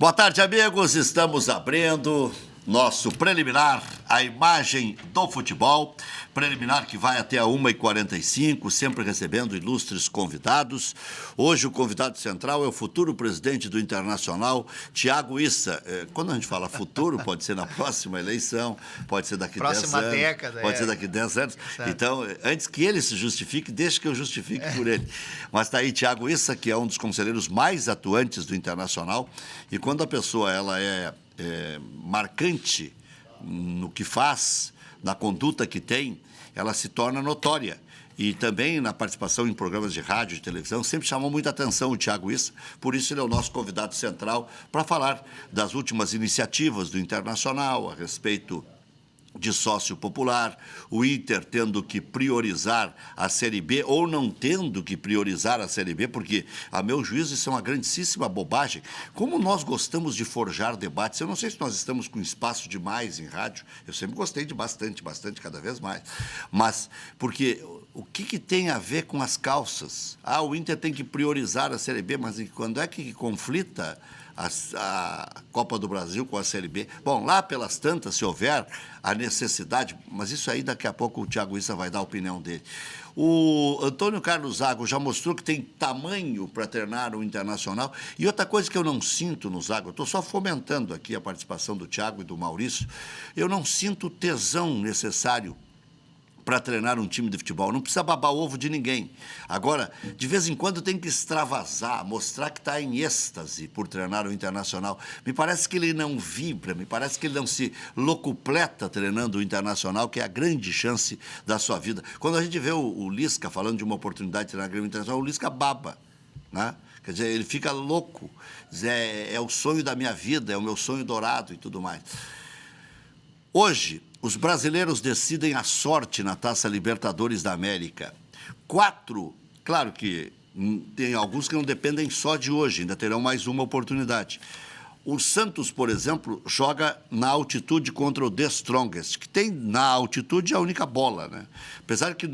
Boa tarde, amigos. Estamos abrindo nosso preliminar, a imagem do futebol. Preliminar que vai até a 1h45, sempre recebendo ilustres convidados. Hoje o convidado central é o futuro presidente do Internacional, Thiago Issa. Quando a gente fala futuro, pode ser na próxima eleição, pode ser daqui 10 anos. Próxima década. Pode ser daqui 10 anos. Certo. Então, antes que ele se justifique, deixa que eu justifique por ele. Mas está aí Thiago Issa, que é um dos conselheiros mais atuantes do Internacional. E quando a pessoa ela é marcante no que faz, na conduta que tem, ela se torna notória. E também na participação em programas de rádio e televisão, sempre chamou muita atenção o Thiago Issa, por isso ele é o nosso convidado central para falar das últimas iniciativas do Internacional a respeito de sócio popular, o Inter tendo que priorizar a Série B ou não tendo que priorizar a Série B, porque, a meu juízo, isso é uma grandíssima bobagem. Como nós gostamos de forjar debates, eu não sei se nós estamos com espaço demais em rádio, eu sempre gostei de bastante, cada vez mais, mas porque o que tem a ver com as calças? O Inter tem que priorizar a Série B, mas quando é que conflita a Copa do Brasil com a Série B? Bom, lá pelas tantas, se houver a necessidade, mas isso aí daqui a pouco o Thiago Issa vai dar a opinião dele. O Antônio Carlos Zago já mostrou que tem tamanho para treinar o Internacional. E outra coisa que eu não sinto no Zago, eu estou só fomentando aqui a participação do Thiago e do Maurício, eu não sinto o tesão necessário para treinar um time de futebol. Não precisa babar ovo de ninguém. Agora, de vez em quando tem que extravasar, mostrar que está em êxtase por treinar o Internacional. Me parece que ele não vibra, me parece que ele não se locupleta treinando o Internacional, que é a grande chance da sua vida. Quando a gente vê o Lisca falando de uma oportunidade de treinar o Grêmio Internacional, o Lisca baba, né? Quer dizer, ele fica louco. É o sonho da minha vida, é o meu sonho dourado e tudo mais. Hoje, os brasileiros decidem a sorte na Taça Libertadores da América. 4, claro que tem alguns que não dependem só de hoje, ainda terão mais uma oportunidade. O Santos, por exemplo, joga na altitude contra o The Strongest, que tem na altitude a única bola, né? Apesar que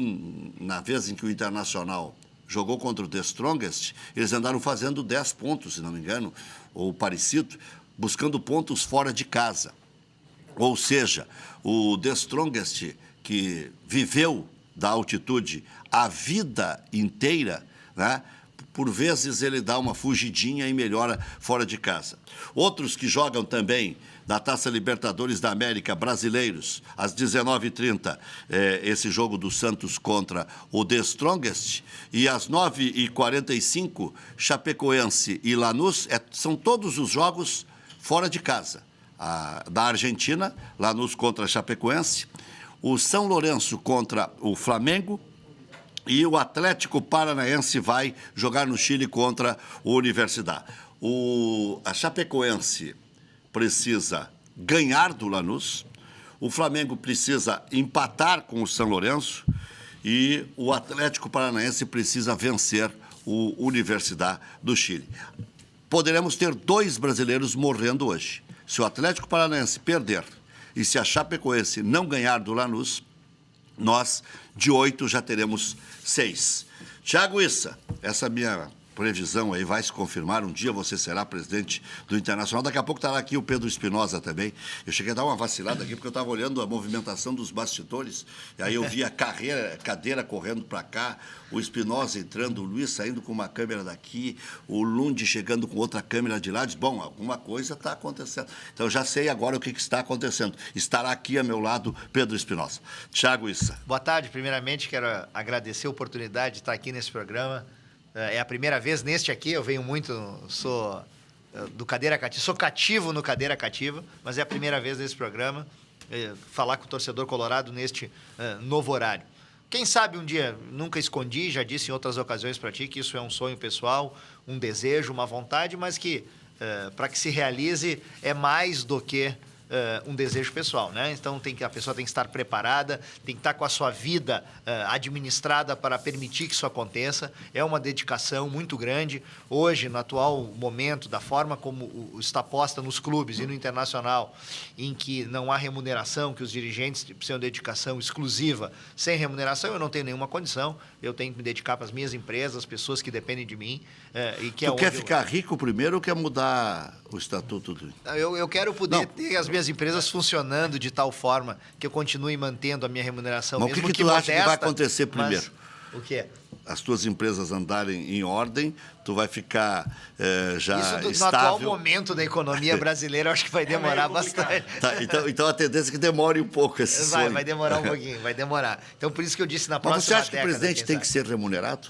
na vez em que o Internacional jogou contra o The Strongest, eles andaram fazendo 10 pontos, se não me engano, ou parecido, buscando pontos fora de casa. Ou seja, o The Strongest, que viveu da altitude a vida inteira, né? Por vezes ele dá uma fugidinha e melhora fora de casa. Outros que jogam também na Taça Libertadores da América, brasileiros, às 19h30, esse jogo do Santos contra o The Strongest, e às 9h45, Chapecoense e Lanús, são todos os jogos fora de casa. Da Argentina, Lanús contra a Chapecoense, o São Lourenço contra o Flamengo e o Atlético Paranaense vai jogar no Chile contra o Universidad. A Chapecoense precisa ganhar do Lanús, o Flamengo precisa empatar com o São Lourenço e o Atlético Paranaense precisa vencer o Universidad do Chile. Poderemos ter 2 brasileiros morrendo hoje. Se o Atlético Paranaense perder e se a Chapecoense não ganhar do Lanús, nós, de 8, já teremos 6. Thiago Issa, essa minha previsão aí vai se confirmar. Um dia você será presidente do Internacional. Daqui a pouco estará aqui o Pedro Espinosa também. Eu cheguei a dar uma vacilada aqui, porque eu estava olhando a movimentação dos bastidores, e aí eu vi a cadeira correndo para cá, o Espinosa entrando, o Luiz saindo com uma câmera daqui, o Lund chegando com outra câmera de lá. Diz, bom, alguma coisa está acontecendo. Então, eu já sei agora o que está acontecendo. Estará aqui a meu lado Pedro Espinosa. Thiago Issa. Boa tarde. Primeiramente, quero agradecer a oportunidade de estar aqui nesse programa. É a primeira vez neste aqui, eu venho muito, sou do Cadeira Cativa, sou cativo no Cadeira Cativa, mas é a primeira vez nesse programa, falar com o torcedor colorado neste novo horário. Quem sabe um dia, nunca escondi, já disse em outras ocasiões para ti que isso é um sonho pessoal, um desejo, uma vontade, mas que para que se realize é mais do que um desejo pessoal, né? Então a pessoa tem que estar preparada, tem que estar com a sua vida administrada para permitir que isso aconteça. É uma dedicação muito grande. Hoje, no atual momento, da forma como está posta nos clubes e no internacional, em que não há remuneração, que os dirigentes precisam de dedicação exclusiva, sem remuneração, eu não tenho nenhuma condição. Eu tenho que me dedicar para as minhas empresas, as pessoas que dependem de mim. Tu quer ficar rico primeiro ou quer mudar o estatuto? Eu quero poder ter as minhas empresas funcionando de tal forma que eu continue mantendo a minha remuneração. Mas mesmo o que tu acha que vai acontecer primeiro? O quê? As tuas empresas andarem em ordem, tu vai ficar já Isso estável. no atual momento da economia brasileira, eu acho que vai demorar bastante. Tá, então a tendência é que demore um pouco esse sonho. Vai demorar um pouquinho, vai demorar. Então, por isso que eu disse na Mas próxima você acha que o década, presidente tem que ser remunerado?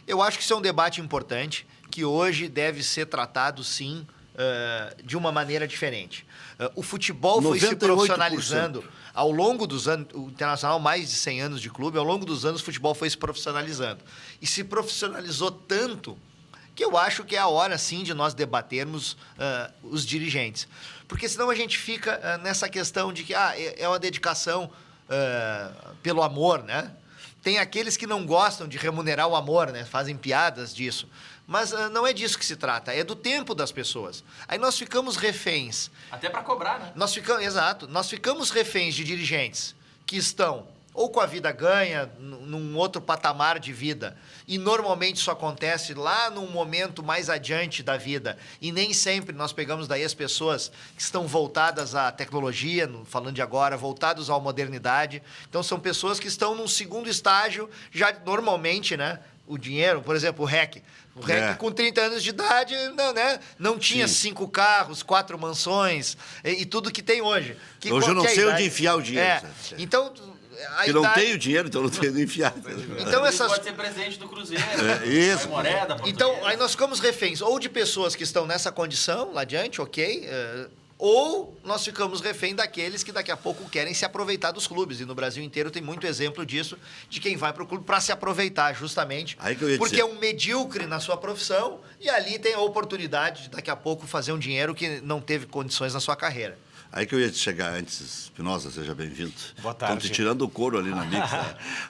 Eu acho que isso é um debate importante, que hoje deve ser tratado, sim, de uma maneira diferente. O futebol foi se 98%. profissionalizando ao longo dos anos, o Internacional, mais de 100 anos de clube, ao longo dos anos o futebol foi se profissionalizando. E se profissionalizou tanto que eu acho que é a hora, sim, de nós debatermos os dirigentes. Porque senão a gente fica nessa questão de que é uma dedicação pelo amor, né? Tem aqueles que não gostam de remunerar o amor, né? Fazem piadas disso. Mas não é disso que se trata, é do tempo das pessoas. Aí nós ficamos reféns. Até para cobrar, né? Exato. Nós ficamos reféns de dirigentes que estão ou com a vida ganha, num outro patamar de vida. E normalmente isso acontece lá num momento mais adiante da vida. E nem sempre nós pegamos daí as pessoas que estão voltadas à tecnologia, falando de agora, voltados à modernidade. Então são pessoas que estão num segundo estágio, já normalmente, né? O dinheiro, por exemplo, o REC. O REC, com 30 anos de idade, não tinha 5 carros, 4 mansões e tudo que tem hoje. Hoje eu não sei onde enfiar o dinheiro. Então, que não tenho dinheiro, então não tenho onde enfiar. Então pode ser presidente do Cruzeiro. Isso. Moreda, então, aí nós ficamos reféns ou de pessoas que estão nessa condição, lá adiante, ok, ou nós ficamos refém daqueles que daqui a pouco querem se aproveitar dos clubes. E no Brasil inteiro tem muito exemplo disso, de quem vai para o clube para se aproveitar, justamente. Porque é um medíocre na sua profissão e ali tem a oportunidade de daqui a pouco fazer um dinheiro que não teve condições na sua carreira. Aí que eu ia te chegar antes, Espinosa, seja bem-vindo. Boa tarde. Estão te tirando o couro ali na Mix.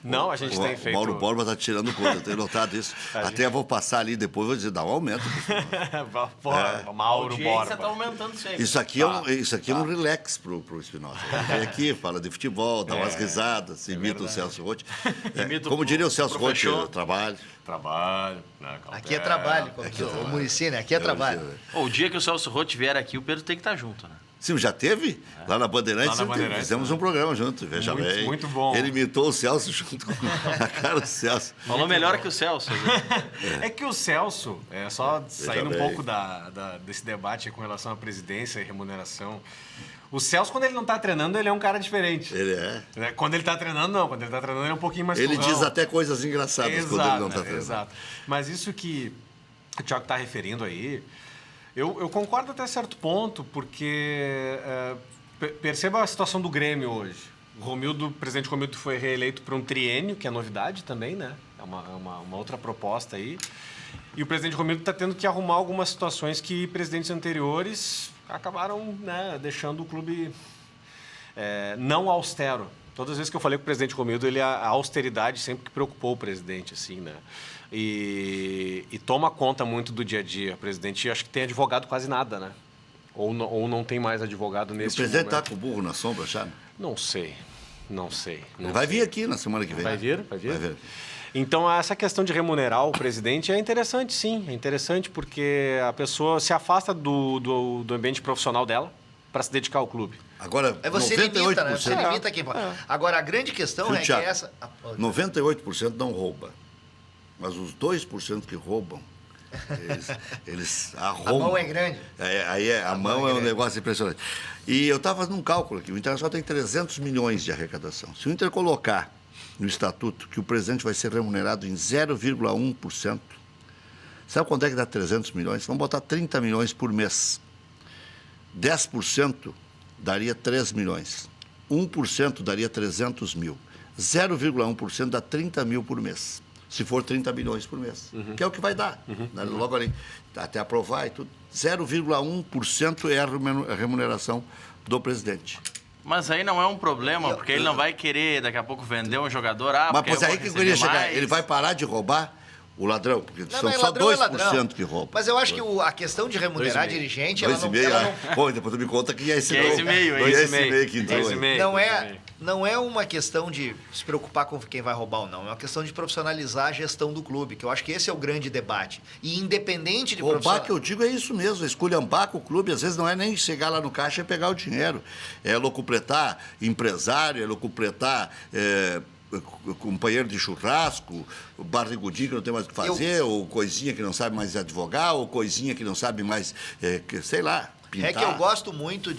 Não, a gente tem feito... O Mauro Borba está tirando o couro, eu tenho notado isso. Até vou passar ali depois, vou dizer, dá um aumento. Mauro Borba. Está aumentando sempre. Isso aqui é um relax pro Espinosa. Ele vem aqui, fala de futebol, dá umas risadas, imita o Celso Roth. Como diria o Celso Roth, eu trabalho. Trabalho. Aqui é trabalho, o Muricy, né? Aqui é trabalho. O dia que o Celso Roth vier aqui, o Pedro tem que estar junto, né? Sim, já teve? Lá na Bandeirantes, fizemos um programa junto, veja bem. Muito bom. Ele imitou o Celso junto com a cara do Celso. Falou melhor que o Celso. É que o Celso, só saindo um pouco desse debate com relação à presidência e remuneração, o Celso, quando ele não está treinando, ele é um cara diferente. Ele é. Quando ele está treinando, não. Quando ele está treinando, ele é um pouquinho mais Ele turrão. diz até coisas engraçadas quando ele não está treinando. Exato. Mas isso que o Thiago está referindo aí... Eu concordo até certo ponto, porque perceba a situação do Grêmio hoje. O presidente Romildo foi reeleito por um triênio, que é novidade também, né? É uma outra proposta aí. E o presidente Romildo está tendo que arrumar algumas situações que presidentes anteriores acabaram, né, deixando o clube não austero. Todas as vezes que eu falei com o presidente Romildo, a austeridade sempre que preocupou o presidente, assim, né? E toma conta muito do dia a dia. O presidente, acho que tem advogado quase nada, né? Ou não tem mais advogado nesse momento. O presidente está com o burro na sombra, sabe? Não sei. Ele vai vir aqui na semana que vem. Vai vir? Então, essa questão de remunerar o presidente é interessante, sim. É interessante porque a pessoa se afasta do ambiente profissional dela para se dedicar ao clube. Agora, você 98%, limita, né? Você limita quem pode. Agora, a grande questão é que essa... 98% não rouba. Mas os 2% que roubam, eles arrombam. A mão é grande. A mão é um negócio impressionante. E eu estava num cálculo aqui. O Internacional tem 300 milhões de arrecadação. Se o Inter colocar no estatuto que o presidente vai ser remunerado em 0,1%, sabe quanto é que dá 300 milhões? Vamos botar 30 milhões por mês. 10% daria 3 milhões. 1% daria 300 mil. 0,1% dá 30 mil por mês. se for 30 milhões por mês, que é o que vai dar, né? Logo ali, até aprovar e tudo. 0,1% é a remuneração do presidente. Mas aí não é um problema, porque ele não vai querer daqui a pouco vender um jogador. Mas pois aí que eu queria chegar, ele vai parar de roubar o ladrão, porque são só 2% que roubam. Mas eu acho que a questão de remunerar dirigente, ela não... Pô, depois tu me conta que é esse meio. Que entrou aí. Não é uma questão de se preocupar com quem vai roubar ou não. É uma questão de profissionalizar a gestão do clube, que eu acho que esse é o grande debate. E independente de roubar, que eu digo, é isso mesmo. Esculhambar com o clube, às vezes não é nem chegar lá no caixa e pegar o dinheiro. É locupletar empresário, é locupletar... companheiro de churrasco, barrigudinho que não tem mais o que fazer, ou coisinha que não sabe mais advogar, ou coisinha que não sabe mais, sei lá, pintar. É que eu gosto muito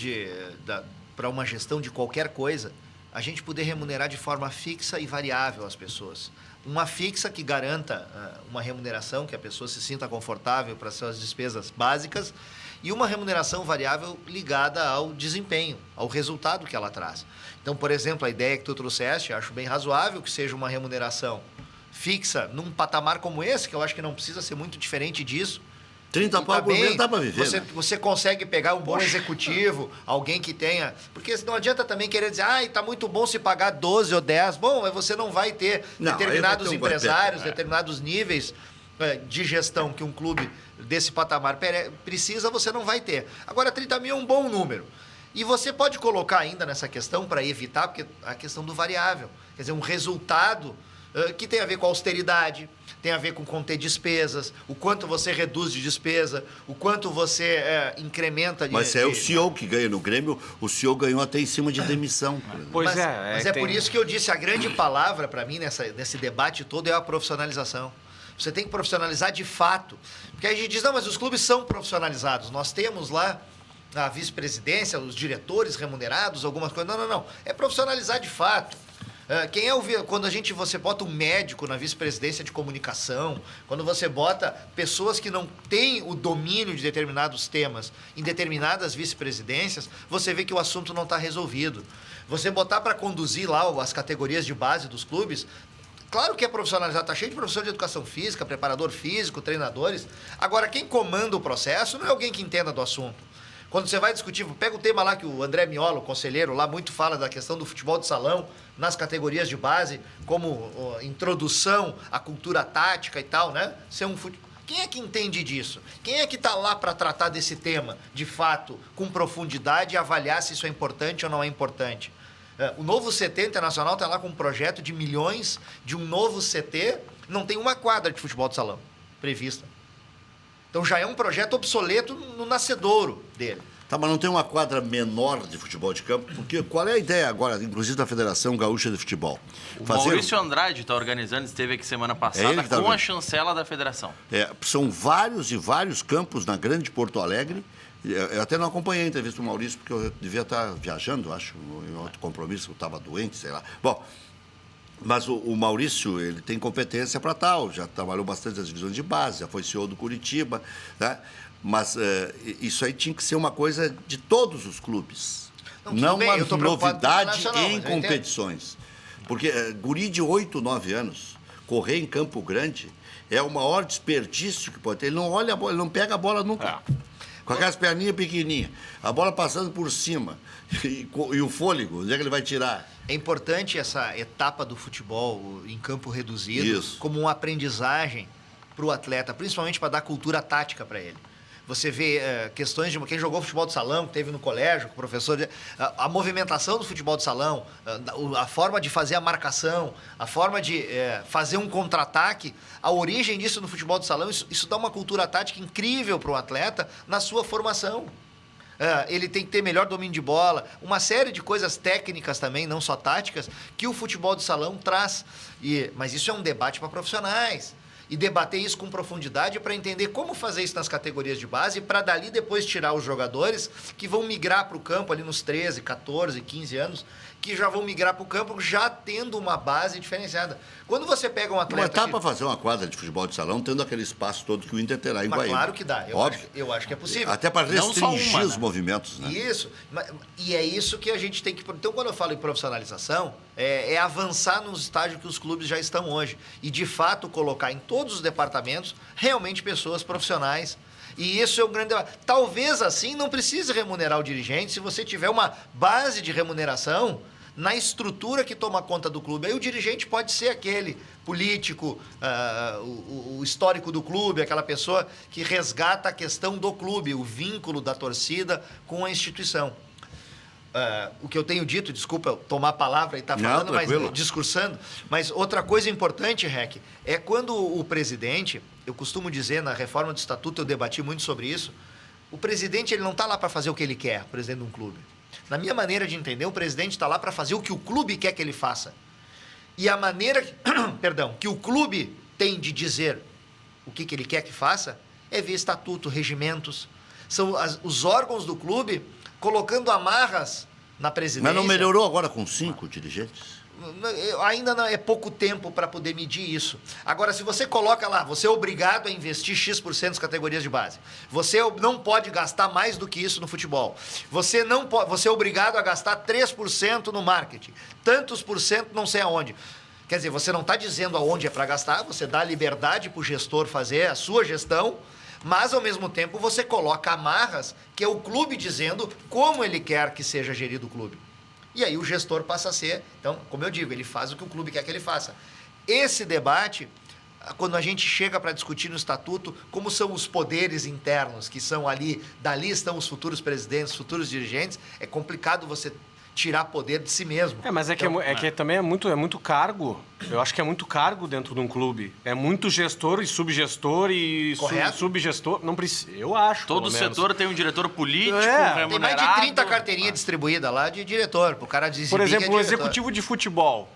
para uma gestão de qualquer coisa, a gente poder remunerar de forma fixa e variável as pessoas. Uma fixa que garanta uma remuneração, que a pessoa se sinta confortável para suas despesas básicas, e uma remuneração variável ligada ao desempenho, ao resultado que ela traz. Então, por exemplo, a ideia que tu trouxeste, acho bem razoável que seja uma remuneração fixa num patamar como esse, que eu acho que não precisa ser muito diferente disso. 30 pau por mês dá para viver. Você consegue pegar um bom executivo, alguém que tenha... Porque não adianta também querer dizer, tá muito bom se pagar 12 ou 10. Bom, mas você não vai ter determinados empresários, determinados níveis de gestão que um clube desse patamar precisa, você não vai ter. Agora, 30 mil é um bom número. E você pode colocar ainda nessa questão, para evitar, porque a questão do variável. Quer dizer, um resultado que tem a ver com austeridade, tem a ver com conter despesas, o quanto você reduz de despesa, o quanto você incrementa de... Mas é o CEO que ganha no Grêmio, o CEO ganhou até em cima de demissão. Mas por isso que eu disse, a grande palavra para mim nesse debate todo é a profissionalização. Você tem que profissionalizar de fato. Porque aí a gente diz, não, mas os clubes são profissionalizados. Nós temos lá a vice-presidência, os diretores remunerados, algumas coisas. Não. É profissionalizar de fato. Quando você bota um médico na vice-presidência de comunicação, quando você bota pessoas que não têm o domínio de determinados temas em determinadas vice-presidências, você vê que o assunto não está resolvido. Você botar para conduzir lá as categorias de base dos clubes, claro que é profissionalizado, está cheio de professor de educação física, preparador físico, treinadores. Agora, quem comanda o processo não é alguém que entenda do assunto. Quando você vai discutir, pega o tema lá que o André Miola, o conselheiro, lá muito fala da questão do futebol de salão nas categorias de base, como introdução à cultura tática e tal, né? Quem é que entende disso? Quem é que está lá para tratar desse tema, de fato, com profundidade e avaliar se isso é importante ou não é importante? O novo CT Internacional está lá com um projeto de milhões de um novo CT, não tem uma quadra de futebol de salão prevista. Então já é um projeto obsoleto no nascedouro dele. Tá, mas não tem uma quadra menor de futebol de campo? Porque qual é a ideia agora, inclusive da Federação Gaúcha de Futebol? Maurício Andrade está organizando, esteve aqui semana passada com a chancela da federação. São vários e vários campos na grande Porto Alegre. Eu até não acompanhei a entrevista do Maurício, porque eu devia estar viajando, acho, em outro compromisso, eu estava doente, sei lá. Bom, mas o Maurício, ele tem competência para tal, já trabalhou bastante nas divisões de base, já foi CEO do Curitiba, né? Mas isso aí tinha que ser uma coisa de todos os clubes, não uma novidade em competições. Porque guri de 8, 9 anos, correr em Campo Grande é o maior desperdício que pode ter. Ele não olha a bola, ele não pega a bola nunca. Com aquelas perninhas pequenininhas, a bola passando por cima e o fôlego, onde é que ele vai tirar? É importante essa etapa do futebol em campo reduzido como uma aprendizagem para o atleta, principalmente para dar cultura tática para ele. Você vê questões de quem jogou futebol de salão, que teve no colégio, com o professor, a movimentação do futebol de salão, a forma de fazer a marcação, a forma de fazer um contra-ataque, a origem disso no futebol de salão, isso dá uma cultura tática incrível para o atleta na sua formação. Ele tem que ter melhor domínio de bola, uma série de coisas técnicas também, não só táticas, que o futebol de salão traz. Mas isso é um debate para profissionais. E debater isso com profundidade para entender como fazer isso nas categorias de base, para dali depois tirar os jogadores que vão migrar para o campo ali nos 13, 14, 15 anos que já vão migrar para o campo já tendo uma base diferenciada. Quando você pega um atleta... Mas tá para fazer uma quadra de futebol de salão tendo aquele espaço todo que o Inter terá em Mas Guaíba. claro que dá. Eu acho que é possível. Até para restringir os movimentos, né? Isso. E é isso que a gente tem que... Então, quando eu falo em profissionalização, é avançar nos estágios que os clubes já estão hoje. E, de fato, colocar em todos os departamentos realmente pessoas profissionais. E isso é um grande debate. Talvez, assim, não precise remunerar o dirigente se você tiver uma base de remuneração na estrutura que toma conta do clube. Aí o dirigente pode ser aquele político, o histórico do clube, aquela pessoa que resgata a questão do clube, o vínculo da torcida com a instituição. O que eu tenho dito, desculpa eu tomar a palavra e estar falando, mas discursando, mas outra coisa importante, Rec, é quando o presidente, eu costumo dizer, na reforma do estatuto, eu debati muito sobre isso, o presidente ele não está lá para fazer o que ele quer, o presidente de um clube. Na minha maneira de entender, o presidente está lá para fazer o que o clube quer que ele faça. E a maneira que o clube tem de dizer o que ele quer que faça é ver estatuto, regimentos. São os órgãos do clube colocando amarras na presidência. Mas não melhorou agora com 5 dirigentes? Ainda não é pouco tempo para poder medir isso. Agora, se você coloca lá, você é obrigado a investir X% nas categorias de base. Você não pode gastar mais do que isso no futebol. Você é obrigado a gastar 3% no marketing. Tantos por cento não sei aonde. Quer dizer, você não está dizendo aonde é para gastar, você dá liberdade para o gestor fazer a sua gestão, mas, ao mesmo tempo, você coloca amarras, que é o clube dizendo como ele quer que seja gerido o clube. E aí o gestor passa a ser... Então, como eu digo, ele faz o que o clube quer que ele faça. Esse debate, quando a gente chega para discutir no estatuto como são os poderes internos, que são ali, dali estão os futuros presidentes, os futuros dirigentes, é complicado você tirar poder de si mesmo. Mas que também é muito cargo. Eu acho que é muito cargo dentro de um clube. É muito gestor e subgestor e subgestor. Não precisa. Eu acho. Todo setor tem um diretor político, remunerado. Tem mais de 30 carteirinhas distribuídas lá de diretor. Pro cara dizer. Por exemplo, um executivo de futebol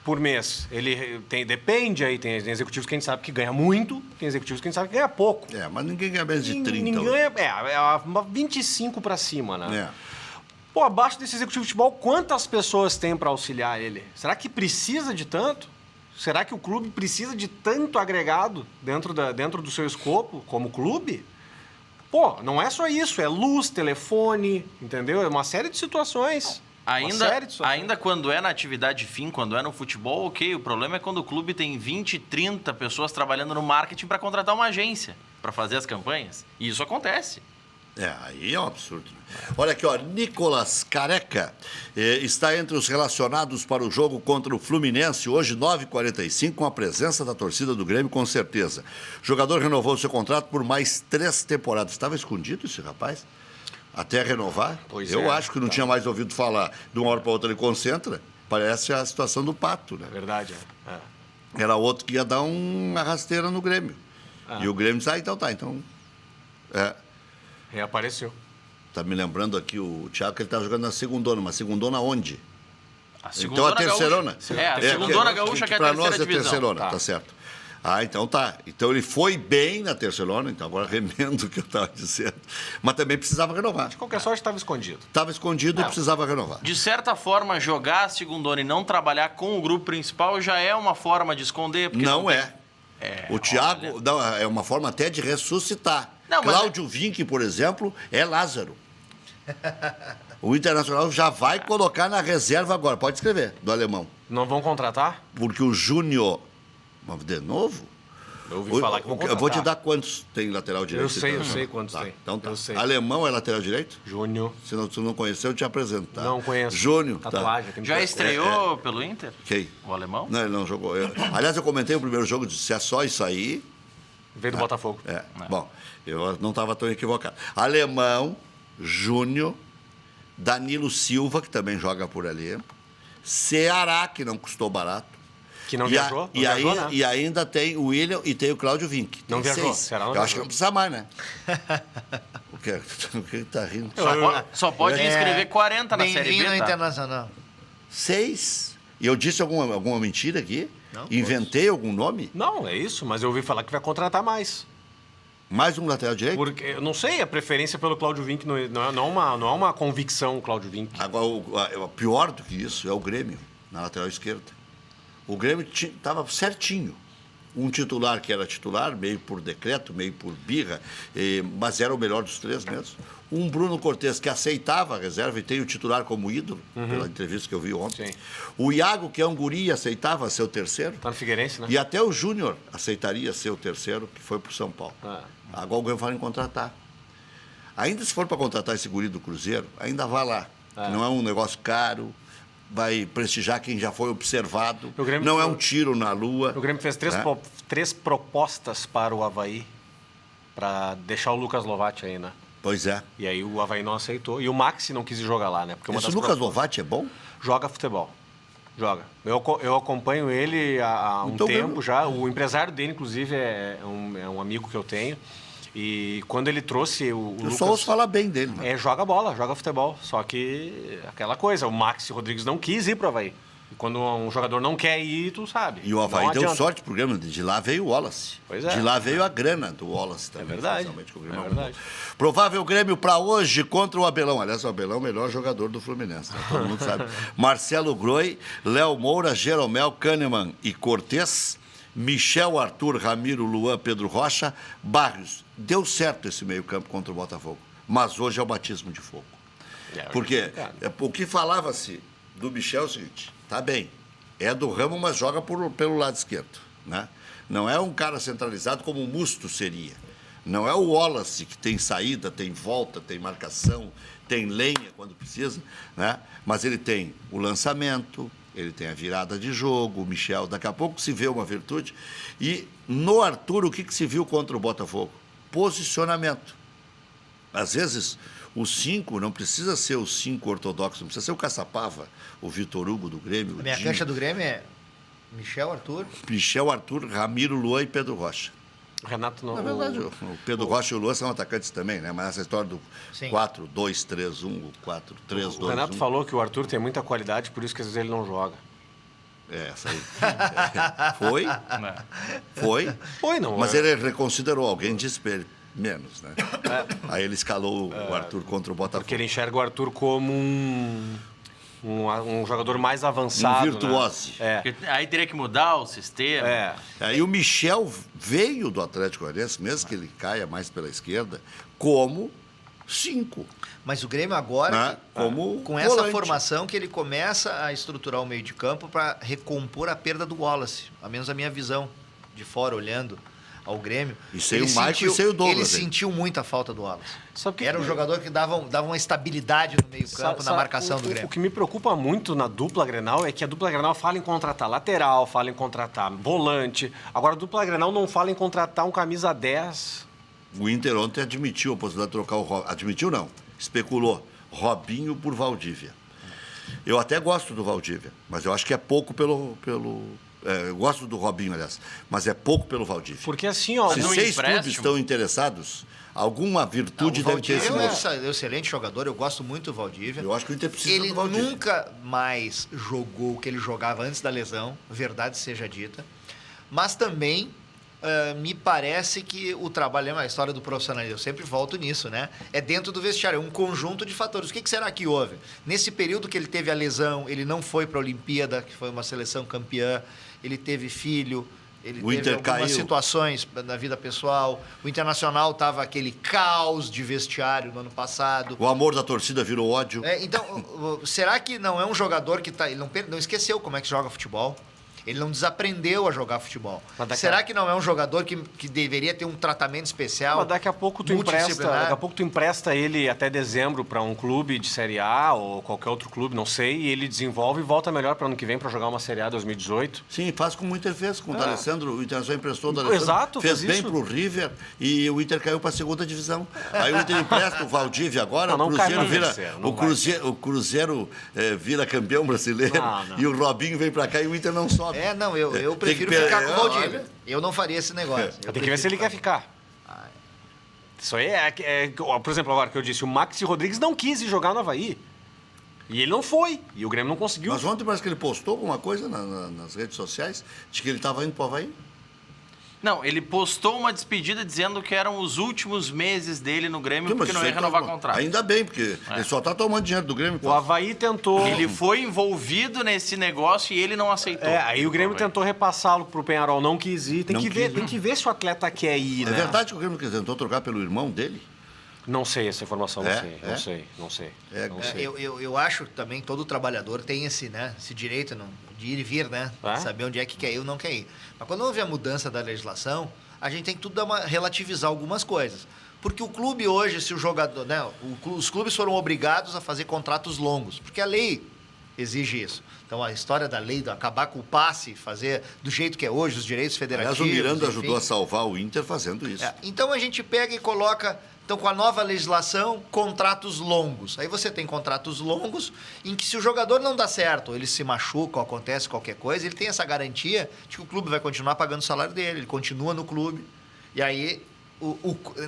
por mês. Ele depende aí. Tem executivos que a gente sabe que ganha muito, tem executivos que a gente sabe que ganha pouco. Mas ninguém ganha menos de 30. Ninguém ganha. 25 para cima, né? Pô, abaixo desse executivo de futebol, quantas pessoas tem para auxiliar ele? Será que precisa de tanto? Será que o clube precisa de tanto agregado dentro do seu escopo como clube? Pô, não é só isso, é luz, telefone, entendeu? É uma série de situações. Ainda quando é na atividade fim, quando é no futebol, ok. O problema é quando o clube tem 20, 30 pessoas trabalhando no marketing para contratar uma agência para fazer as campanhas. E isso acontece. Aí é um absurdo. Olha aqui, ó, Nicolas Careca está entre os relacionados para o jogo contra o Fluminense, hoje 9h45, com a presença da torcida do Grêmio, com certeza. O jogador renovou seu contrato por mais 3 temporadas. Estava escondido esse rapaz? Até renovar? Eu acho que não tinha mais ouvido falar. De uma hora para outra ele concentra. Parece a situação do Pato, né? É verdade, Era outro que ia dar uma rasteira no Grêmio. E o Grêmio disse, então. Reapareceu. Tá me lembrando aqui o Thiago que ele tá jogando na segundona, mas segundona onde? Então a terceirona. A segundona gaúcha que é a terceira divisão. Para nós é terceirona, tá certo. Então tá. Então ele foi bem na terceirona, então agora remendo o que eu estava dizendo. Mas também precisava renovar. De qualquer sorte estava escondido. Estava escondido e precisava renovar. De certa forma, jogar a segundona e não trabalhar com o grupo principal já é uma forma de esconder. Não é. O Thiago é uma forma até de ressuscitar. Cláudio Vinck, por exemplo, é Lázaro. O Internacional já vai colocar na reserva agora. Pode escrever, do alemão. Não vão contratar? Porque o Júnior... De novo? Eu ouvi falar que vão contratar. Eu vou te dar quantos tem lateral direito. Eu sei quantos tem. Então tá. Eu sei. Alemão é lateral direito? Júnior. Se você não conheceu, eu te apresento. Tá? Não conheço. Júnior. Tatuagem. Já estreou pelo Inter? Quem? O alemão? Não, ele não jogou. Aliás, eu comentei o primeiro jogo, disse, se é só isso aí... Veio do Botafogo. Bom, eu não estava tão equivocado. Alemão, Júnior, Danilo Silva, que também joga por ali, Ceará, que não custou barato. Que não viajou? E ainda tem o William e tem o Cláudio Vinck. Não viajou? Eu acho que não precisa mais, né? O que tá rindo? Só pode inscrever 40 na Série B, Bem-vindo ao Internacional. 6. E eu disse alguma mentira aqui? Não, Inventei algum nome? Não, é isso, mas eu ouvi falar que vai contratar mais. Mais um lateral direito? Porque, eu não sei, a preferência pelo Cláudio Vinck não é uma convicção, o Cláudio Vinck. Agora, o pior do que isso é o Grêmio, na lateral esquerda. O Grêmio estava certinho. Um titular que era titular, meio por decreto, meio por birra, mas era o melhor dos três mesmo. Um Bruno Cortes que aceitava a reserva e tem o titular como ídolo, pela entrevista que eu vi ontem. Sim. O Iago, que é um guri, aceitava ser o terceiro. Tá no Figueirense, né? E até o Júnior aceitaria ser o terceiro, que foi para o São Paulo. Agora o Grêmio fala em contratar. Ainda se for para contratar esse guri do Cruzeiro, ainda vá lá. Não é um negócio caro, vai prestigiar quem já foi observado. Não é um tiro na lua. O Grêmio fez três propostas para o Avaí, para deixar o Lucas Lovatti aí, né? Pois é. E aí o Avaí não aceitou. E o Maxi não quis jogar lá, né? Porque Esse Lucas Lovatti é bom? Joga futebol. Joga. Eu acompanho ele há um Então, tempo já. O empresário dele, inclusive, é um amigo que eu tenho. E quando ele trouxe o Lucas... Eu só ouço falar bem dele. Né? Joga bola, joga futebol. Só que aquela coisa, o Maxi Rodrigues não quis ir pro Avaí. E quando um jogador não quer ir, tu sabe. E o Avaí deu sorte pro Grêmio. De lá veio o Wallace. Pois é. De lá veio a grana do Wallace também. É verdade. Que o Grêmio É verdade. Provável Grêmio para hoje contra o Abelão. Aliás, o Abelão é o melhor jogador do Fluminense. Né? Todo mundo sabe. Marcelo Groi, Léo Moura, Jeromel, Kahneman e Cortez. Michel, Arthur, Ramiro, Luan, Pedro Rocha, Barrios. Deu certo esse meio-campo contra o Botafogo. Mas hoje é o batismo de fogo. Porque o que falava-se do Michel é o seguinte: tá bem, é do ramo, mas joga pelo lado esquerdo. Né? Não é um cara centralizado como o Musto seria. Não é o Wallace que tem saída, tem volta, tem marcação, tem lenha quando precisa. Né? Mas ele tem o lançamento, ele tem a virada de jogo, o Michel, daqui a pouco se vê uma virtude. E no Arthur, o que se viu contra o Botafogo? Posicionamento. Às vezes, o 5 não precisa ser o 5 ortodoxo, não precisa ser o Caçapava, o Vitor Hugo do Grêmio. A minha cancha do Grêmio é Michel, Arthur, Ramiro, Luan e Pedro Rocha. Renato não... Na verdade, o Pedro Rocha e o Luan são atacantes também, né? Mas essa história do 4-2-3-1, o 4-3-2-1... O Renato falou que o Arthur tem muita qualidade, por isso que às vezes ele não joga. Essa aí. Foi? Foi? Foi, não. Mas ele reconsiderou, alguém disse para ele, menos, né? Aí ele escalou o Arthur contra o Botafogo. Porque ele enxerga o Arthur como um jogador mais avançado. Um virtuoso. Né? Aí teria que mudar o sistema. Aí o Michel veio do Atlético Goianiense, mesmo que ele caia mais pela esquerda, como 5. Mas o Grêmio agora, como com essa volante. Formação, que ele começa a estruturar o meio de campo para recompor a perda do Wallace. Ao menos a minha visão de fora, olhando ao Grêmio. E sem o Michael e sem o Douglas. Ele sentiu muita falta do Wallace. Sabe Era um jogador que dava uma estabilidade no meio campo, na marcação do Grêmio. O que me preocupa muito na dupla Grenal é que a dupla Grenal fala em contratar lateral, fala em contratar volante. Agora, a dupla Grenal não fala em contratar um camisa 10. O Inter ontem admitiu a possibilidade de trocar o Robinho. Admitiu, não. Especulou. Robinho por Valdívia. Eu até gosto do Valdívia, mas eu acho que é pouco pelo eu gosto do Robinho, aliás, mas é pouco pelo Valdívia. Porque assim, ó... Se 6 clubes estão interessados, alguma virtude deve ter sido. É um excelente jogador, eu gosto muito do Valdívia. Eu acho que o Inter precisa do Valdívia. Ele nunca mais jogou o que ele jogava antes da lesão, verdade seja dita. Mas também me parece que o trabalho é a história do profissionalismo. Eu sempre volto nisso, né? É dentro do vestiário, é um conjunto de fatores. O que será que houve? Nesse período que ele teve a lesão, ele não foi para a Olimpíada, que foi uma seleção campeã, ele teve filho, ele teve algumas situações na vida pessoal. O Internacional estava aquele caos de vestiário no ano passado. O amor da torcida virou ódio. Então, será que não é um jogador que ele não esqueceu como é que joga futebol? Ele não desaprendeu a jogar futebol. Será que não é um jogador que deveria ter um tratamento especial? Mas daqui a pouco tu empresta ele até dezembro para um clube de Série A ou qualquer outro clube, não sei, e ele desenvolve e volta melhor para ano que vem para jogar uma Série A 2018. Sim, faz como o Inter fez com o D'Alessandro. O Internacional emprestou o D'Alessandro. Exato, fez bem para o River e o Inter caiu para a segunda divisão. Aí o Inter empresta o Valdívia agora, o Cruzeiro vira campeão brasileiro e o Robinho vem para cá e o Inter não sobe. Eu prefiro ficar com o Valdívia. Eu não faria esse negócio. Tem que ver se ele quer ficar. Isso aí por exemplo, agora que eu disse, o Maxi Rodrigues não quis ir jogar no Avaí. E ele não foi. E o Grêmio não conseguiu. Mas ontem parece que ele postou alguma coisa nas redes sociais de que ele estava indo para o Avaí. Não, ele postou uma despedida dizendo que eram os últimos meses dele no Grêmio, Sim, mas porque não isso ia aí renovar tá- contrato. Ainda bem, porque ele só tá tomando dinheiro do Grêmio. O Avaí tentou... Ele foi envolvido nesse negócio e ele não aceitou. Aí o Grêmio tentou repassá-lo pro Penharol, não quis ir. Tem Não que quis, tem que ver se o atleta quer ir, É né? verdade que o Grêmio tentou trocar pelo irmão dele? Não sei essa informação, não É? sei. É? Não sei, não sei. Não sei. Eu acho que também todo trabalhador tem esse direito de ir e vir, né? É? Saber onde é que quer ir ou não quer ir. Mas quando houve a mudança da legislação, a gente tem que relativizar algumas coisas. Porque o clube hoje, se o jogador... Né, os clubes foram obrigados a fazer contratos longos, porque a lei exige isso. Então, a história da lei, de acabar com o passe, fazer do jeito que é hoje, os direitos federativos... Aliás, o Miranda enfim. ajudou a salvar o Inter fazendo isso. Então, a gente pega e coloca... Então, com a nova legislação, contratos longos. Aí você tem contratos longos em que se o jogador não dá certo, ele se machuca ou acontece qualquer coisa, ele tem essa garantia de que o clube vai continuar pagando o salário dele, ele continua no clube. E aí,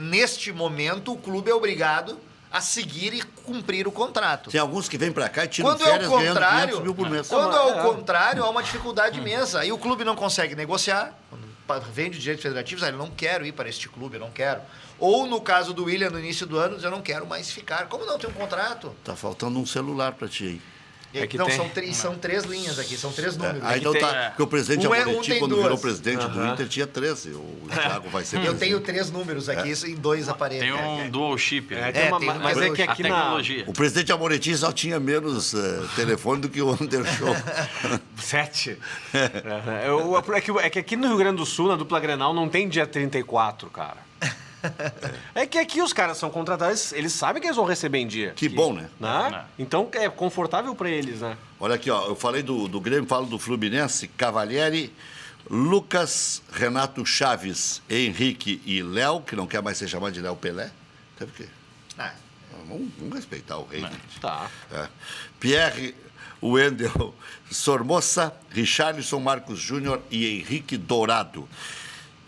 neste momento, o clube é obrigado a seguir e cumprir o contrato. Tem alguns que vêm pra cá e tiram Quando férias é o ganhando contrário, 500 mil por mês. quando é o contrário, há uma dificuldade imensa. Aí o clube não consegue negociar, vende direitos federativos, eu não quero ir para este clube, eu não quero. Ou no caso do William, no início do ano, eu não quero mais ficar. Como não tem um contrato? Tá faltando um celular pra ti aí. É que não, tem- são três linhas aqui, são três números. Aí então tá, porque o presidente Um Amoretti, tem quando duas. virou presidente do Inter, tinha 13. O Thiago vai ser Eu presidente. tenho três números aqui, isso em dois aparelhos. Tem um dual chip. né? Tem uma- tem mas é que A aqui na... tecnologia. O presidente Amoretti só tinha menos telefone do que o Undershow. 7. É que aqui no Rio Grande do Sul, na dupla Grenal, não tem dia 34, cara. É que aqui os caras são contratados, eles sabem que eles vão receber em dia. Que bom, né? Né? Então é confortável pra eles, né? Olha aqui, ó, eu falei do Grêmio, falo do Fluminense, Cavalieri, Lucas, Renato Chaves, Henrique e Léo, que não quer mais ser chamado de Léo Pelé. Sabe o quê? Ah, Vamos respeitar o rei. né? Tá. É. Pierre, Wendel, Sormosa, Richarlison, Marcos Júnior e Henrique Dourado.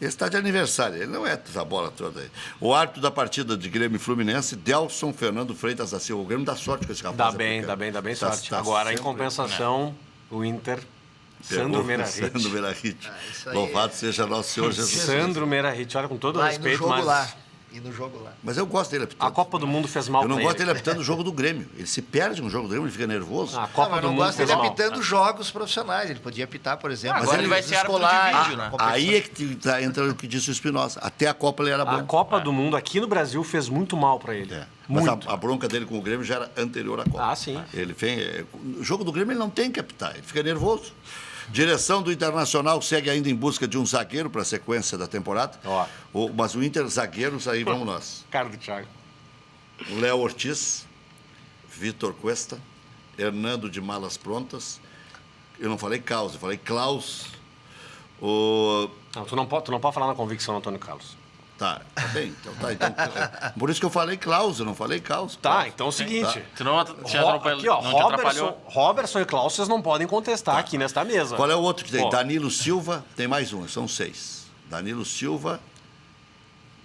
Esse está de aniversário, ele não é essa bola toda aí. O árbitro da partida de Grêmio e Fluminense, Delson Fernando Freitas da Silva. O Grêmio dá sorte com esse rapaz. Dá bem Tá- sorte. tá Agora, em sempre- compensação, o Inter, Pegou Sandro o Meirahit. Sandro Meirahit. isso aí Louvado seja nosso Senhor Jesus. Sandro Meirahit, olha, com todo lá e no respeito, jogo mas lá. E no jogo lá. Mas eu gosto dele apitando. a Copa do Mundo fez mal Eu não pra gosto ele. dele apitando o jogo do Grêmio. Ele se perde no jogo do Grêmio, ele fica nervoso. A Não, Copa mas do não Mundo gosto fez dele mal. apitando jogos profissionais. Ele podia apitar, por exemplo. Agora ele vai ser árbitro de escolares, vídeo, né? Aí é que entra o que disse o Espinosa. Até a Copa ele era A bom. Copa do Mundo aqui no Brasil fez muito mal pra ele. É. Mas Muito. a bronca dele com o Grêmio já era anterior à Copa. Ah, sim. Ele vem, o jogo do Grêmio ele não tem que apitar, ele fica nervoso. Direção do Internacional segue ainda em busca de um zagueiro para a sequência da temporada. Ó. Mas o Inter, zagueiros, aí vamos nós. Cara do Thiago. O Léo Ortiz, Vitor Cuesta, Hernando de Malas Prontas. Eu não falei Caos, eu falei Klaus. Não, tu não pode falar na convicção do Antônio Carlos. Tá bem. Então, por isso que eu falei Klaus, eu não falei Caos. Tá, então é o seguinte. Tu não te atrapalhou? Aqui, ó, não te atrapalhou? Robertson e Klaus, vocês não podem contestar aqui nesta mesa. Qual é o outro que tem? Pô. Danilo Silva, tem mais um, são 6. Danilo Silva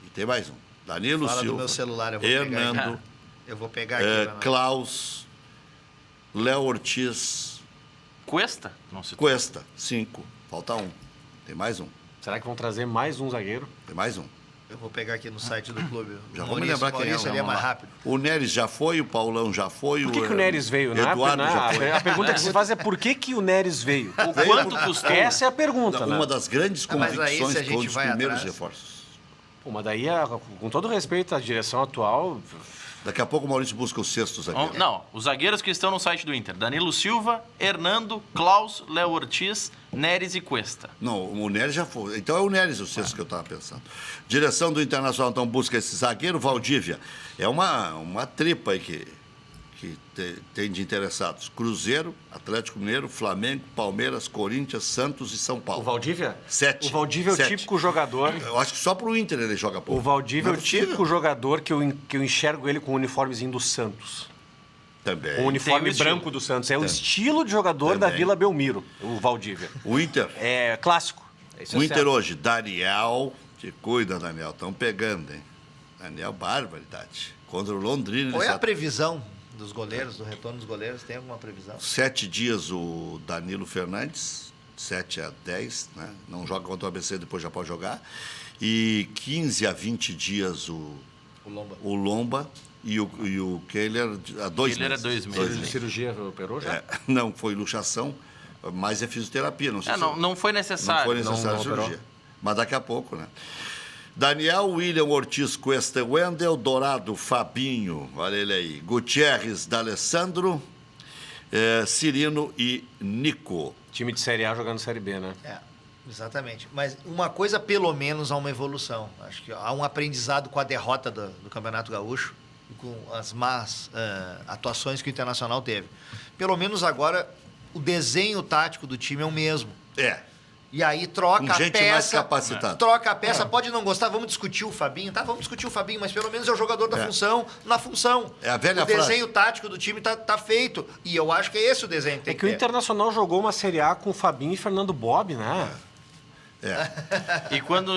e tem mais um. Danilo Fala do Silva, meu celular, eu vou pegar Hernando, aqui. Eu vou pegar aqui. vai lá. Klaus, Léo Ortiz, Cuesta? Não se Cuesta, 5. Falta um. Tem mais um. Será que vão trazer mais um zagueiro? Tem mais um. Eu vou pegar aqui no site do clube. Já O vou me Maurício- lembrar quem é. Maurício, ele é vamos mais lá. rápido. O Neres já foi, o Paulão já foi. Por que o Neres veio? Não é? Eduardo já foi. A pergunta que se faz é por que o Neres veio? O quanto custou? Essa é a pergunta, né? Uma das grandes mas aí, se convicções a foi um gente dos vai primeiros atrás- reforços. Pô, mas daí, com todo respeito à direção atual, Daqui a pouco o Maurício busca os sextos aqui. Não, os zagueiros que estão no site do Inter. Danilo Silva, Hernando, Klaus, Léo Ortiz, Neres e Cuesta. Não, o Neres já foi. Então é o Neres o sexto que eu estava pensando. Direção do Internacional então busca esse zagueiro, Valdívia. É uma tripa aí que tem de interessados. Cruzeiro, Atlético Mineiro, Flamengo, Palmeiras, Corinthians, Santos e São o Paulo. Valdívia? 7. O Valdívia é o 7. típico jogador. Eu acho que só pro Inter ele joga pouco. O Valdívia é Não o possível. típico jogador que eu enxergo ele com o uniformezinho do Santos. Também. O uniforme Tem o estilo. branco do Santos. É o estilo de jogador da Também. Vila Belmiro, o Valdívia. O Inter. É clássico. Isso O é Inter certo. hoje, Daniel. Te cuida, Daniel. Estão pegando, hein? Daniel, barbaridade. Contra o Londrina. Qual é ele a só- previsão dos goleiros, do retorno dos goleiros? Tem alguma previsão? 7 dias o Danilo Fernandes, 7-10, né? Não joga contra o ABC, depois já pode jogar. E 15 a 20 dias o Lomba e o Kehler há 2 meses. Kehler é 2 meses. De cirurgia operou já? Não, foi luxação, mas é fisioterapia. Não sei se não foi necessário. não foi necessário a cirurgia. Mas daqui a pouco, né? Daniel, William, Ortiz, Cuesta, Wendel, Dourado, Fabinho, olha ele aí, Gutierrez, D'Alessandro, Cirino e Nico. Time de Série A jogando Série B, né? Exatamente. Mas uma coisa, pelo menos, há uma evolução. Acho que há um aprendizado com a derrota do Campeonato Gaúcho e com as más atuações que o Internacional teve. Pelo menos agora, o desenho tático do time é o mesmo. E aí troca com a gente peça. mais capacitada. Troca a peça, pode não gostar, vamos discutir o Fabinho, tá? Vamos discutir o Fabinho, mas pelo menos é o jogador da função, na função. É a velha o desenho tático do time tá feito. E eu acho que é esse o desenho que tem que o Internacional jogou uma Série A com Fabinho e Fernando Bob, né? E quando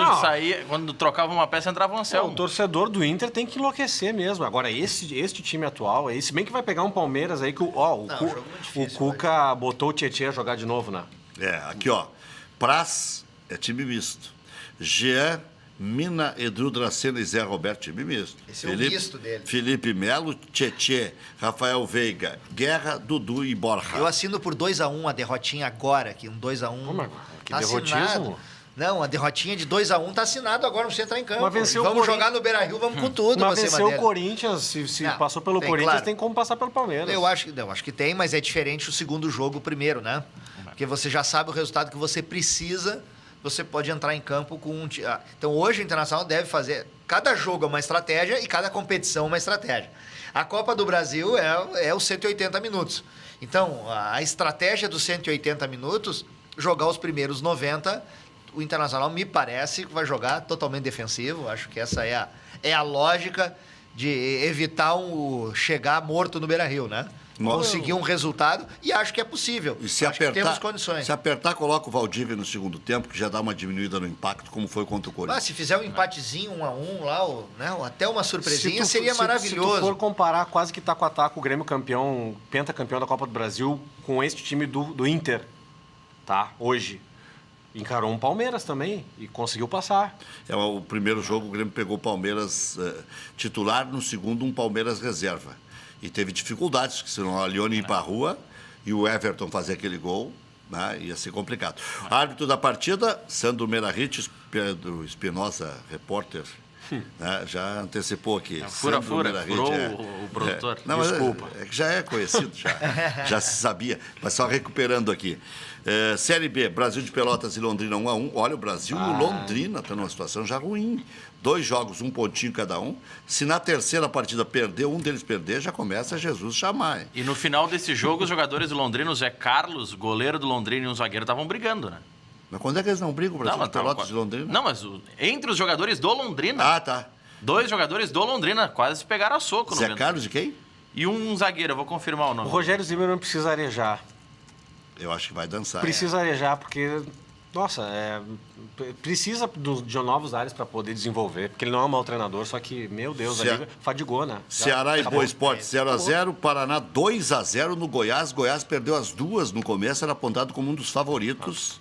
quando trocava uma peça, entrava um Anselmo. O torcedor do Inter tem que enlouquecer mesmo. Agora, este time atual, se bem que vai pegar um Palmeiras aí que o Cuca botou o Tietchan a jogar de novo, né? Aqui, ó. Praz é time misto. Jean, Mina, Edu Dracena e Zé Roberto, time misto. Esse é o misto dele. Felipe Melo, Tietchan, Rafael Veiga, Guerra, Dudu e Borja. Eu assino por 2-1 a derrotinha agora aqui, um 2-1. Que derrotismo. Não, a derrotinha de 2-1 tá assinado agora, não precisa entrar em campo. Vamos jogar no Beira-Rio, vamos com tudo. Mas venceu o Corinthians, se passou pelo Corinthians, claro. Tem como passar pelo Palmeiras. Eu acho que tem, mas é diferente o segundo jogo, o primeiro, né? Porque você já sabe o resultado que você precisa, você pode entrar em campo com um... Então, hoje o Internacional deve fazer... Cada jogo é uma estratégia e cada competição é uma estratégia. A Copa do Brasil é os 180 minutos. Então, a estratégia dos 180 minutos, jogar os primeiros 90, o Internacional, me parece, que vai jogar totalmente defensivo. Acho que essa é a lógica de evitar chegar morto no Beira-Rio, né? Conseguir um resultado, e acho que é possível. E se apertar, temos condições. Se apertar, coloca o Valdívia no segundo tempo, que já dá uma diminuída no impacto, como foi contra o Corinthians. Se fizer um empatezinho 1-1 lá, né, até uma surpresinha, seria maravilhoso. Se tu for comparar quase que taco a taco o Grêmio campeão, pentacampeão da Copa do Brasil, com este time do Inter, tá? Hoje. Encarou um Palmeiras também e conseguiu passar. O primeiro jogo o Grêmio pegou o Palmeiras titular, no segundo um Palmeiras reserva. E teve dificuldades, que senão a Leone ir para a rua e o Everton fazer aquele gol, né, ia ser complicado. Árbitro da partida, Sandro Merahit, Pedro Espinosa, repórter, né, já antecipou aqui. Furou o produtor. Não, desculpa. É que já é conhecido, já se sabia, mas só recuperando aqui. Série B, Brasil de Pelotas e Londrina 1-1. Olha, o Brasil e o Londrina estão numa situação já ruim. 2 jogos, 1 pontinho cada um. Se na terceira partida um deles perder, já começa Jesus chamar. E no final desse jogo, os jogadores do Londrina, o Zé Carlos, goleiro do Londrina e um zagueiro, estavam brigando, né? Mas quando é que eles não brigam, Brasil de Pelotas e Londrina? Não, mas entre os jogadores do Londrina... Ah, tá. 2 jogadores do Londrina quase se pegaram a soco. Zé Carlos e quem? E um zagueiro, eu vou confirmar o nome. O Rogério Zimmermann precisa arejar. Eu acho que vai dançar. Precisa arejar, porque... Nossa, precisa de novos áreas para poder desenvolver, porque ele não é um mau treinador, só que, meu Deus, ali fadigou, né? Ceará e Boa Esporte 0-0, Paraná 2-0 no Goiás. Goiás perdeu as 2 no começo, era apontado como um dos favoritos.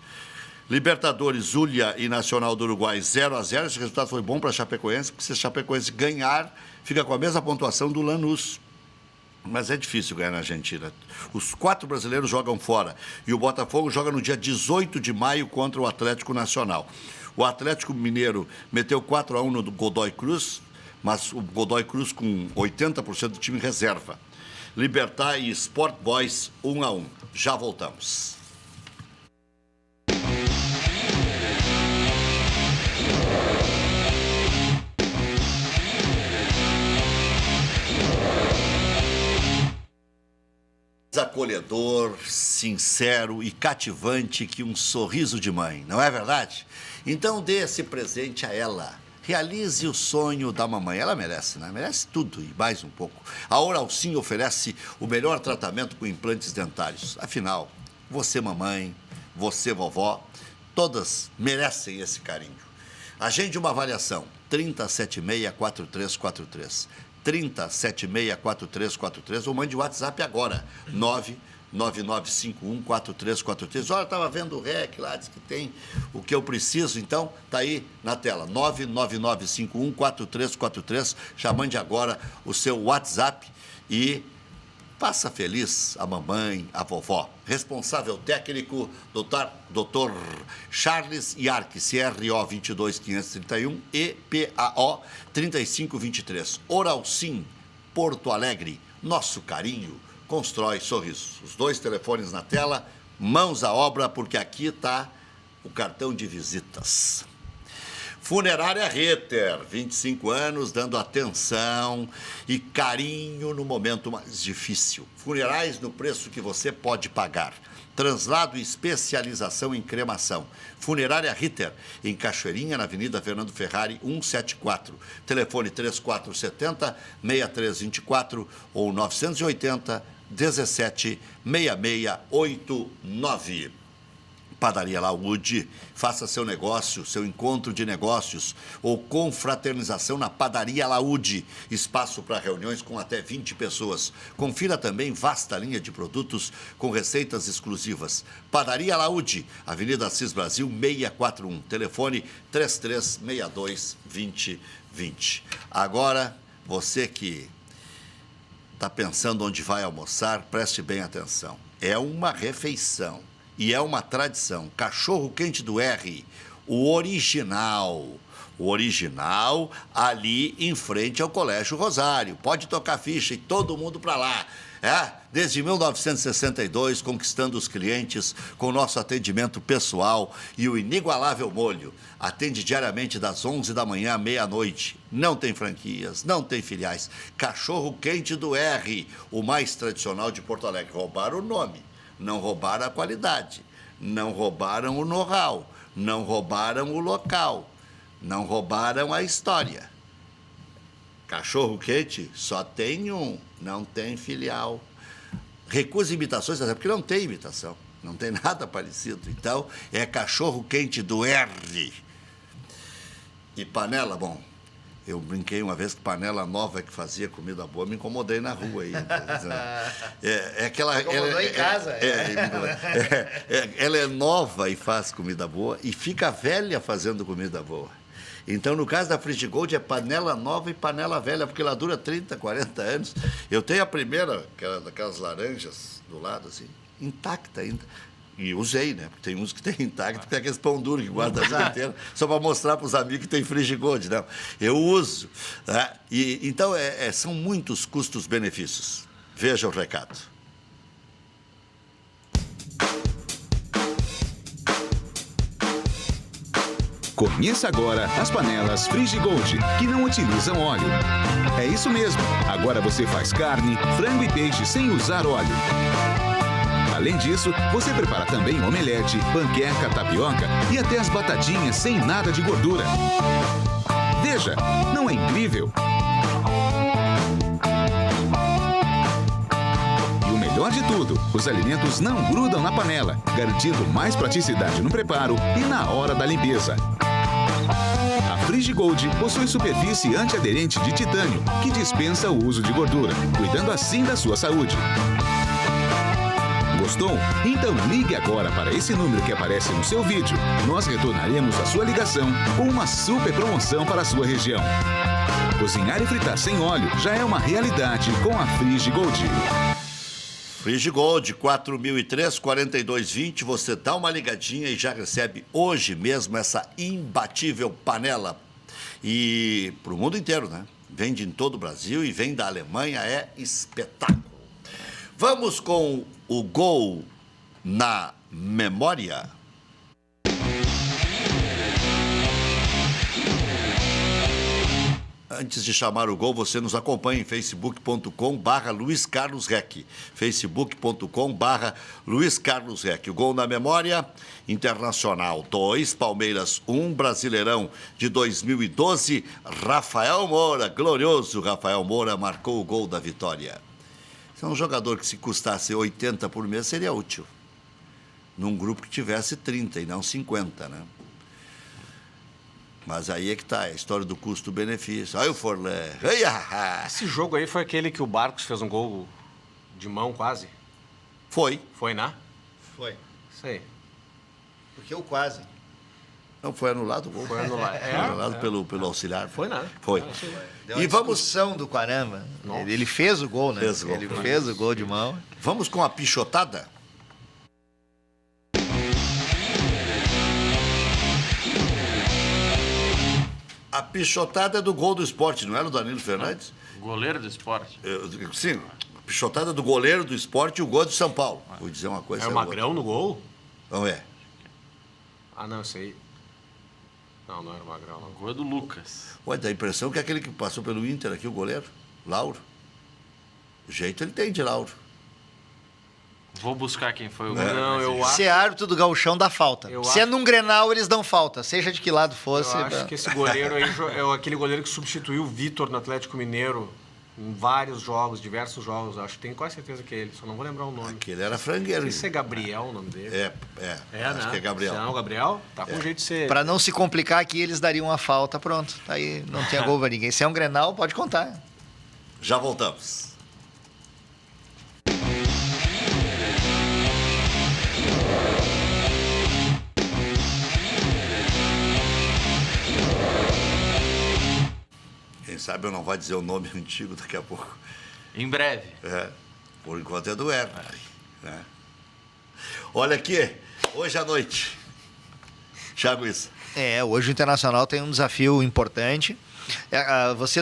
Libertadores, Zulia e Nacional do Uruguai 0-0. Esse resultado foi bom para a Chapecoense, porque se a Chapecoense ganhar, fica com a mesma pontuação do Lanús. Mas é difícil ganhar na Argentina. Os 4 brasileiros jogam fora. E o Botafogo joga no dia 18 de maio contra o Atlético Nacional. O Atlético Mineiro meteu 4-1 no Godoy Cruz, mas o Godoy Cruz com 80% do time reserva. Libertad e Sport Boys 1-1. Já voltamos. Acolhedor, sincero e cativante que um sorriso de mãe, não é verdade? Então dê esse presente a ela. Realize o sonho da mamãe. Ela merece, né? Merece tudo e mais um pouco. A Oral Sim oferece o melhor tratamento com implantes dentários. Afinal, você mamãe, você vovó, todas merecem esse carinho. Agende uma avaliação. 3076-4343. 3076-4343 ou mande o WhatsApp agora, 99951-4343. Olha, estava vendo o REC lá, diz que tem o que eu preciso, então tá aí na tela, 99951-4343. Já mande agora o seu WhatsApp e faça feliz a mamãe, a vovó. Responsável técnico, Dr. Charles Yark, CRO 22531, EPAO 3523. Oral Sim, Porto Alegre, nosso carinho constrói sorrisos. Os 2 telefones na tela, mãos à obra, porque aqui está o cartão de visitas. Funerária Ritter, 25 anos, dando atenção e carinho no momento mais difícil. Funerais no preço que você pode pagar. Traslado e especialização em cremação. Funerária Ritter, em Cachoeirinha, na Avenida Fernando Ferrari, 174. Telefone 3470-6324 ou 980-17-6689. Padaria Laúde, faça seu negócio, seu encontro de negócios ou confraternização na Padaria Laúde. Espaço para reuniões com até 20 pessoas. Confira também vasta linha de produtos com receitas exclusivas. Padaria Laúde, Avenida Assis Brasil, 641. Telefone 3362-2020. Agora, você que está pensando onde vai almoçar, preste bem atenção. É uma refeição. E é uma tradição. Cachorro quente do R, o original. O original ali em frente ao Colégio Rosário. Pode tocar ficha e todo mundo para lá. Desde 1962, conquistando os clientes com nosso atendimento pessoal e o inigualável molho. Atende diariamente das 11 da manhã à meia-noite. Não tem franquias, não tem filiais. Cachorro quente do R, o mais tradicional de Porto Alegre. Roubaram o nome. Não roubaram a qualidade, não roubaram o know-how, não roubaram o local, não roubaram a história. Cachorro quente só tem um, não tem filial. Recusa imitações, até porque não tem imitação, não tem nada parecido. Então, é cachorro quente do R. E panela, bom, eu brinquei uma vez que panela nova que fazia comida boa, me incomodei na rua aí. É aquela. Incomodou em casa. Ela é nova e faz comida boa e fica velha fazendo comida boa. Então, no caso da Frigigold, é panela nova e panela velha, porque ela dura 30, 40 anos. Eu tenho a primeira, daquelas laranjas do lado, assim, intacta ainda. E usei, né? Porque tem uns que tem intacto, tem aqueles pão duro que guarda a vida inteira, só para mostrar para os amigos que tem Frigigold. Não, eu uso. Né? Então, são muitos custos-benefícios. Veja o recado. Conheça agora as panelas Frigigold, que não utilizam óleo. É isso mesmo. Agora você faz carne, frango e peixe sem usar óleo. Além disso, você prepara também omelete, panqueca, tapioca e até as batatinhas sem nada de gordura. Veja, não é incrível? E o melhor de tudo, os alimentos não grudam na panela, garantindo mais praticidade no preparo e na hora da limpeza. A Frigigold possui superfície antiaderente de titânio, que dispensa o uso de gordura, cuidando assim da sua saúde. Gostou? Então ligue agora para esse número que aparece no seu vídeo. Nós retornaremos a sua ligação com uma super promoção para a sua região. Cozinhar e fritar sem óleo já é uma realidade com a Frigigold. Frigigold 4003-4220, você dá uma ligadinha e já recebe hoje mesmo essa imbatível panela. E para o mundo inteiro, né? Vende em todo o Brasil e vem da Alemanha, é espetáculo. Vamos com o gol na memória. Antes de chamar o gol, você nos acompanha em facebook.com/LuizCarlosRec. facebook.com/LuizCarlosRec. O gol na memória, Internacional 2, Palmeiras 1, Brasileirão de 2012. Rafael Moura, glorioso Rafael Moura, marcou o gol da vitória. Se é um jogador que se custasse 80 por mês, seria útil. Num grupo que tivesse 30 e não 50, né? Mas aí é que tá, a história do custo-benefício. Aí o Forlé. Esse jogo aí foi aquele que o Barcos fez um gol de mão quase? Foi. Foi, né? Foi. Sei. Porque eu quase. Não, foi anulado o gol. Foi anulado. Foi anulado pelo auxiliar. Foi, né? Foi. Deu uma discussão do caramba. Nossa. Ele fez o gol, né? Fez o gol. Ele fez o gol de mão. Vamos com a pichotada? A pichotada é do gol do Sport, não era o Danilo Fernandes? Goleiro do esporte. Sim, a pichotada do goleiro do Sport e o gol do São Paulo. Vou dizer uma coisa. É o Magrão no gol? Não é. Ah, não, sei. Não, não era o Magrão, não. O gol é do Lucas. Ué, dá a impressão que é aquele que passou pelo Inter aqui, o goleiro, Lauro. O jeito ele tem de Lauro. Vou buscar quem foi o É. goleiro. Não, eu acho. Se é árbitro do gauchão, dá falta. Eu Se é acho- num Grenal, eles dão falta. Seja de que lado fosse. Eu acho que esse goleiro aí é aquele goleiro que substituiu o Vitor no Atlético Mineiro em vários jogos, diversos jogos. Acho que tenho quase certeza que é ele, só não vou lembrar o nome. Aquele era Não frangueiro. sei se é Gabriel o nome dele. Acho que é Gabriel. Se não, Gabriel? Tá com jeito de ser. Pra não se complicar aqui, eles dariam uma falta. Pronto. Aí não tinha gol pra ninguém. Se é um Grenal, pode contar. Já voltamos. Quem sabe eu não vou dizer o nome antigo daqui a pouco. Em breve. Por enquanto é do Herman. Né? Olha aqui, hoje à noite. Thiago, isso. Hoje o Internacional tem um desafio importante. Você,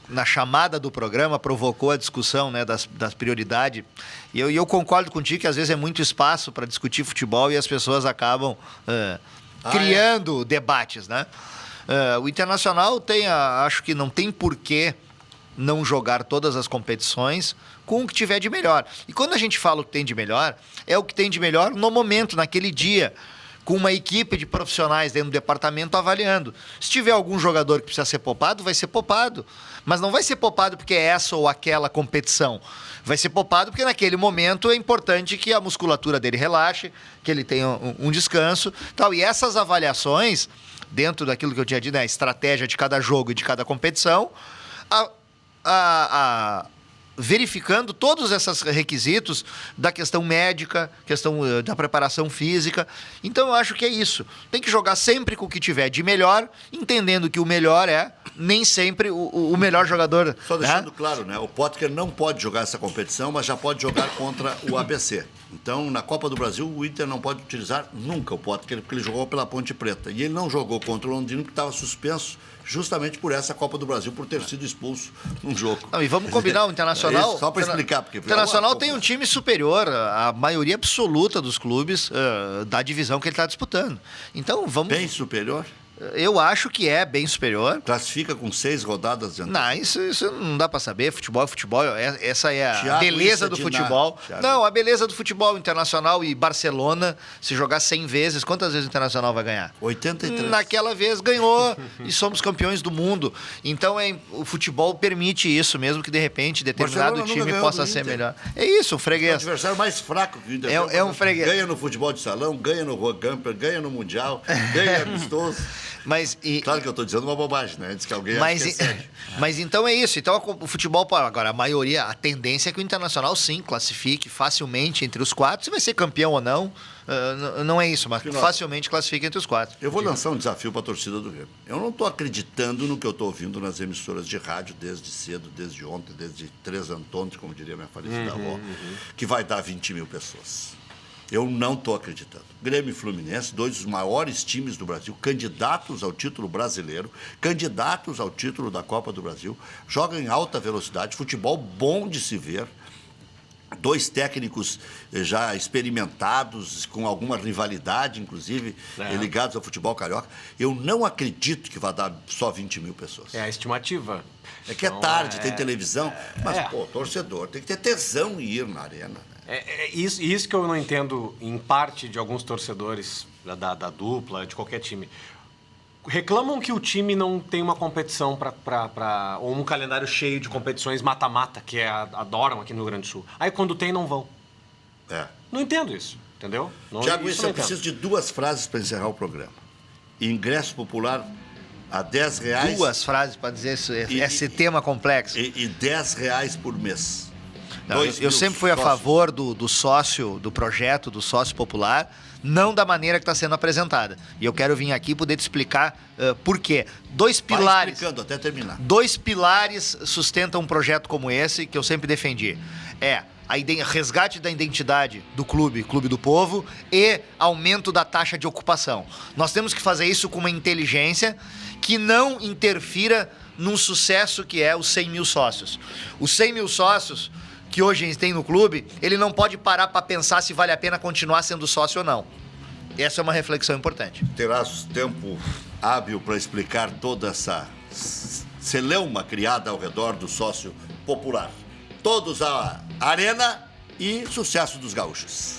na chamada do programa, provocou a discussão, né, das prioridades. E eu concordo contigo que às vezes é muito espaço para discutir futebol e as pessoas acabam criando debates, né? O Internacional acho que não tem porquê não jogar todas as competições com o que tiver de melhor. E quando a gente fala o que tem de melhor, é o que tem de melhor no momento, naquele dia, com uma equipe de profissionais dentro do departamento avaliando. Se tiver algum jogador que precisa ser poupado, vai ser poupado. Mas não vai ser poupado porque é essa ou aquela competição. Vai ser poupado porque naquele momento é importante que a musculatura dele relaxe, que ele tenha um descanso. Tal. E essas avaliações, dentro daquilo que eu tinha dito, né, a estratégia de cada jogo e de cada competição, verificando todos esses requisitos da questão médica, questão da preparação física. Então, eu acho que é isso. Tem que jogar sempre com o que tiver de melhor, entendendo que o melhor é nem sempre o melhor jogador. Só deixando claro, né? O Potker não pode jogar essa competição, mas já pode jogar contra o ABC. Então, na Copa do Brasil, o Inter não pode utilizar nunca o Potker, porque ele jogou pela Ponte Preta. E ele não jogou contra o Londrina, que estava suspenso justamente por essa Copa do Brasil, por ter sido expulso num jogo. Não, e vamos combinar, o Internacional... Só para explicar. Porque o Internacional tem um time superior à maioria absoluta dos clubes da divisão que ele está disputando. Então, vamos... Bem superior? Eu acho que é bem superior. Classifica com 6 rodadas de antecedência. Não, isso não dá para saber. Futebol é futebol. Essa é a Thiago, beleza do futebol. Não, a beleza do futebol Internacional e Barcelona, se jogar 100 vezes, quantas vezes o Internacional vai ganhar? 83. Naquela vez ganhou e somos campeões do mundo. Então, o futebol permite isso, mesmo que de repente determinado Barcelona time nunca possa ganhou do ser Inter. melhor. É isso, o É o freguês. adversário mais fraco que o Inter É um freguês. Ganha no futebol de salão, ganha no Rua Camper, ganha no Mundial, ganha amistoso. Claro que eu estou dizendo uma bobagem, né? Diz que alguém acha que é sério. Mas então é isso. Então o futebol, agora, a maioria, a tendência é que o Internacional sim classifique facilmente entre os 4. Se vai ser campeão ou não, não é isso, mas facilmente classifique entre os 4. Eu vou lançar um desafio para a torcida do Grêmio. Eu não estou acreditando no que eu estou ouvindo nas emissoras de rádio desde cedo, desde ontem, desde 3 Antônios, como diria minha falecida avó, que vai dar 20 mil pessoas. Eu não estou acreditando. Grêmio e Fluminense, 2 dos maiores times do Brasil, candidatos ao título brasileiro, candidatos ao título da Copa do Brasil, jogam em alta velocidade, futebol bom de se ver, 2 técnicos já experimentados, com alguma rivalidade, inclusive, ligados ao futebol carioca. Eu não acredito que vai dar só 20 mil pessoas. É a estimativa. É que é tarde, tem televisão, mas, pô, torcedor tem que ter tesão em ir na arena. Isso que eu não entendo, em parte, de alguns torcedores da dupla, de qualquer time. Reclamam que o time não tem uma competição ou um calendário cheio de competições mata-mata, que adoram aqui no Rio Grande do Sul. Aí, quando tem, não vão. Não entendo isso, entendeu? Tiago, eu preciso de 2 frases para encerrar o programa. Ingresso popular a R$10. 2 frases para dizer esse tema complexo. E R$10 por mês. Não, eu sempre fui a favor do sócio, do projeto, do sócio popular, não da maneira que está sendo apresentada. E eu quero vir aqui poder te explicar por quê. Vai explicando até terminar. 2 pilares sustentam um projeto como esse, que eu sempre defendi. Resgate da identidade do clube do povo, e aumento da taxa de ocupação. Nós temos que fazer isso com uma inteligência que não interfira num sucesso que é os 100 mil sócios. Os 100 mil sócios que hoje a gente tem no clube, ele não pode parar para pensar se vale a pena continuar sendo sócio ou não. Essa é uma reflexão importante. Terás tempo hábil para explicar toda essa celeuma criada ao redor do sócio popular. Todos à arena e sucesso dos gaúchos.